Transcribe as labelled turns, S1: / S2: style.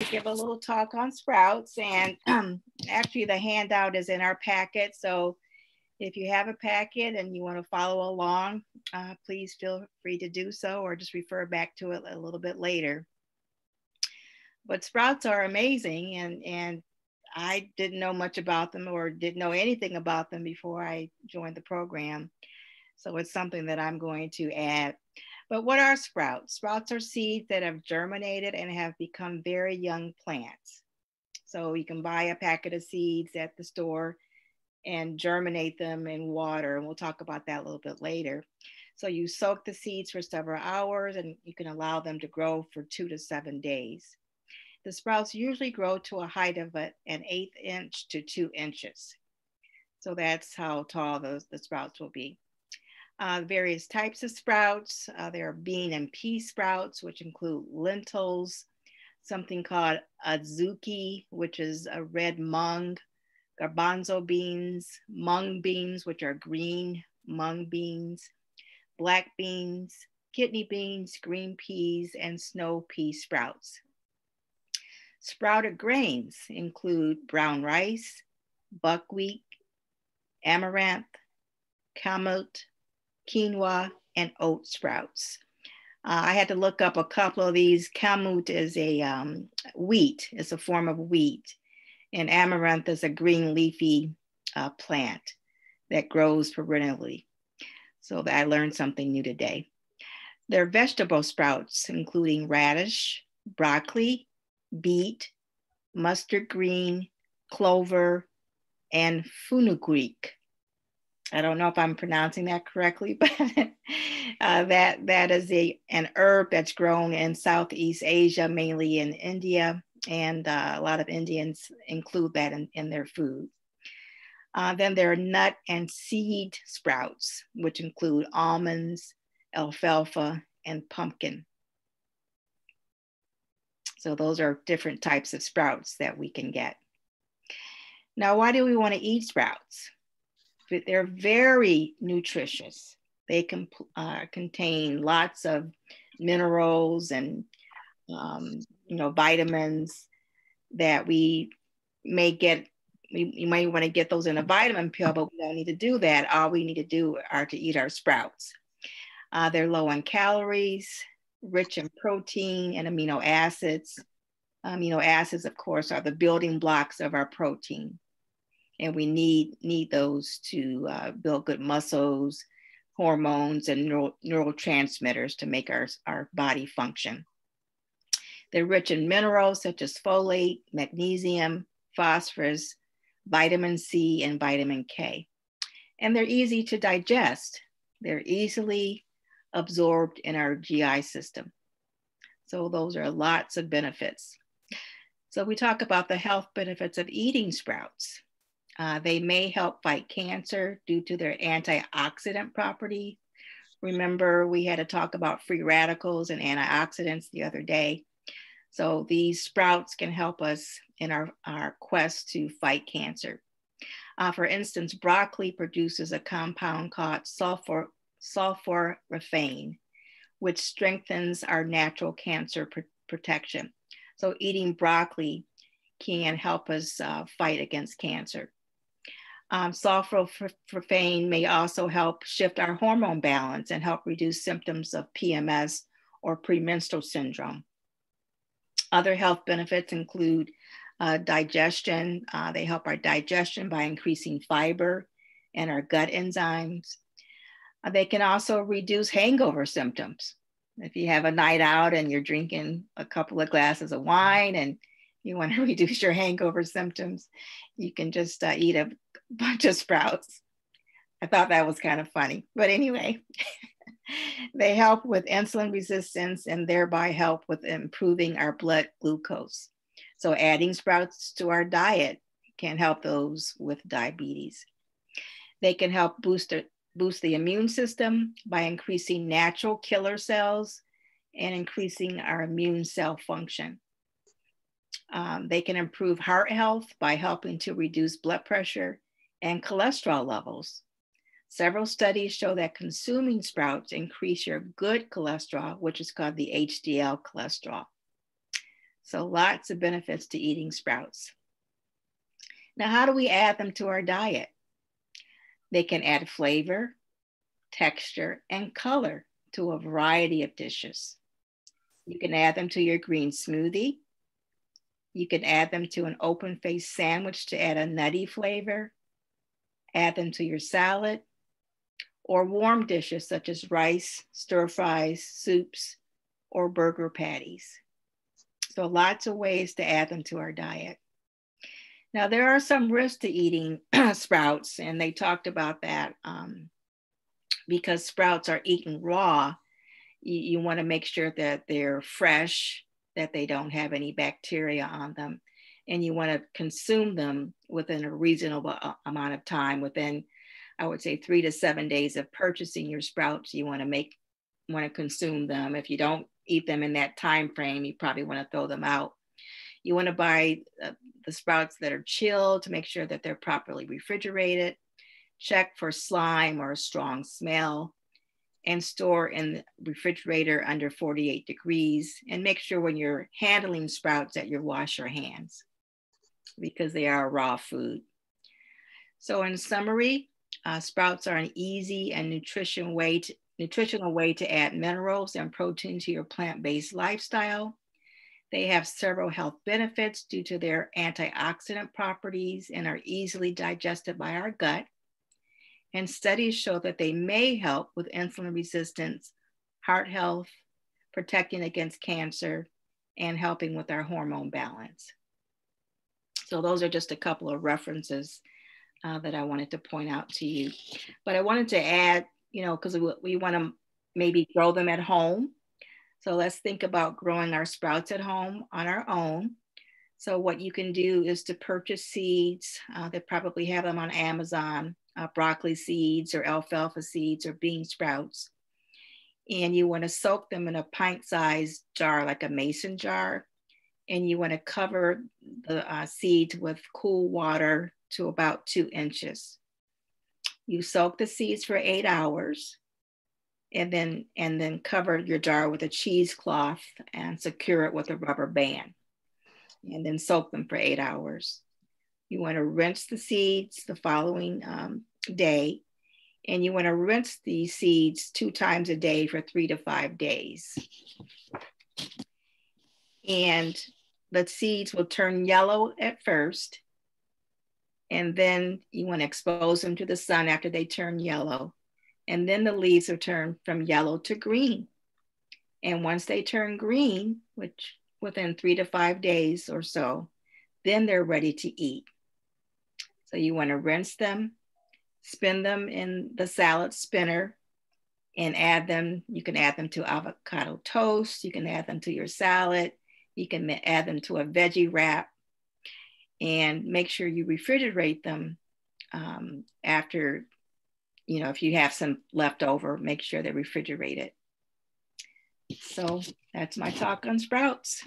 S1: Give a little talk on sprouts, and actually the handout is in our packet. So if you have a packet and you want to follow along, please feel free to do so, or just refer back to it a little bit later. But sprouts are amazing, and I didn't know much about them or didn't know anything about them before I joined the program. So it's something that I'm going to add. But what are sprouts? Sprouts are seeds that have germinated and have become very young plants. So you can buy a packet of seeds at the store and germinate them in water. And we'll talk about that a little bit later. So you soak the seeds for several hours and you can allow them to grow for 2 to 7 days. The sprouts usually grow to a height of an 1/8 inch to 2 inches. So that's how tall the sprouts will be. Various types of sprouts. There are bean and pea sprouts, which include lentils, something called azuki, which is a red mung, garbanzo beans, mung beans, which are green mung beans, black beans, kidney beans, green peas, and snow pea sprouts. Sprouted grains include brown rice, buckwheat, amaranth, kamut, quinoa, and oat sprouts. I had to look up a couple of these. Kamut is a wheat, it's a form of wheat. And amaranth is a green leafy plant that grows perennially. So I learned something new today. There are vegetable sprouts, including radish, broccoli, beet, mustard green, clover, and fenugreek. I don't know if I'm pronouncing that correctly, but that is an herb that's grown in Southeast Asia, mainly in India, and a lot of Indians include that in their food. Then there are nut and seed sprouts, which include almonds, alfalfa, and pumpkin. So those are different types of sprouts that we can get. Now, why do we want to eat sprouts? They're very nutritious. They can contain lots of minerals and vitamins that we may get. You might want to get those in a vitamin pill, but we don't need to do that. All we need to do are to eat our sprouts. They're low in calories, rich in protein and amino acids. Amino acids, of course, are the building blocks of our protein. And we need those to build good muscles, hormones, and neurotransmitters to make our body function. They're rich in minerals such as folate, magnesium, phosphorus, vitamin C, and vitamin K. And they're easy to digest. They're easily absorbed in our GI system. So those are lots of benefits. So we talk about the health benefits of eating sprouts. They may help fight cancer due to their antioxidant property. Remember, we had to talk about free radicals and antioxidants the other day. So these sprouts can help us in our quest to fight cancer. For instance, broccoli produces a compound called sulforaphane, which strengthens our natural cancer protection. So eating broccoli can help us fight against cancer. Sulforaphane may also help shift our hormone balance and help reduce symptoms of PMS or premenstrual syndrome. Other health benefits include digestion. They help our digestion by increasing fiber and our gut enzymes. They can also reduce hangover symptoms. If you have a night out and you're drinking a couple of glasses of wine and you want to reduce your hangover symptoms, you can just eat a bunch of sprouts. I thought that was kind of funny, but anyway, they help with insulin resistance and thereby help with improving our blood glucose. So adding sprouts to our diet can help those with diabetes. They can help boost the immune system by increasing natural killer cells and increasing our immune cell function. They can improve heart health by helping to reduce blood pressure and cholesterol levels. Several studies show that consuming sprouts increase your good cholesterol, which is called the HDL cholesterol. So lots of benefits to eating sprouts. Now, how do we add them to our diet? They can add flavor, texture, and color to a variety of dishes. You can add them to your green smoothie. You can add them to an open-faced sandwich to add a nutty flavor. Add them to your salad, or warm dishes such as rice, stir fries, soups, or burger patties. So lots of ways to add them to our diet. Now, there are some risks to eating sprouts, and they talked about that because sprouts are eaten raw. You want to make sure that they're fresh, that they don't have any bacteria on them, and you want to consume them within a reasonable amount of time. Within, I would say, 3 to 7 days of purchasing your sprouts, you want to consume them. If you don't eat them in that time frame, you probably want to throw them out. You want to buy the sprouts that are chilled to make sure that they're properly refrigerated. Check for slime or a strong smell, and store in the refrigerator under 48 degrees. And make sure when you're handling sprouts that you wash your hands, because they are raw food. So in summary, sprouts are an easy and nutritional way to add minerals and protein to your plant-based lifestyle. They have several health benefits due to their antioxidant properties and are easily digested by our gut. And studies show that they may help with insulin resistance, heart health, protecting against cancer, and helping with our hormone balance. So those are just a couple of references that I wanted to point out to you. But I wanted to add, because we want to maybe grow them at home. So let's think about growing our sprouts at home on our own. So what you can do is to purchase seeds. They probably have them on Amazon, broccoli seeds or alfalfa seeds or bean sprouts. And you want to soak them in a pint-sized jar, like a mason jar. And you want to cover the seeds with cool water to about 2 inches. You soak the seeds for 8 hours. And then cover your jar with a cheesecloth and secure it with a rubber band. And then soak them for 8 hours. You want to rinse the seeds the following day. And you want to rinse these seeds 2 times a day for 3 to 5 days. And the seeds will turn yellow at first. And then you want to expose them to the sun after they turn yellow. And then the leaves will turn from yellow to green. And once they turn green, which within 3 to 5 days or so, then they're ready to eat. So you want to rinse them, spin them in the salad spinner, and add them. You can add them to avocado toast. You can add them to your salad. You can add them to a veggie wrap, and make sure you refrigerate them after. If you have some left over, make sure they're refrigerated. So that's my talk on sprouts.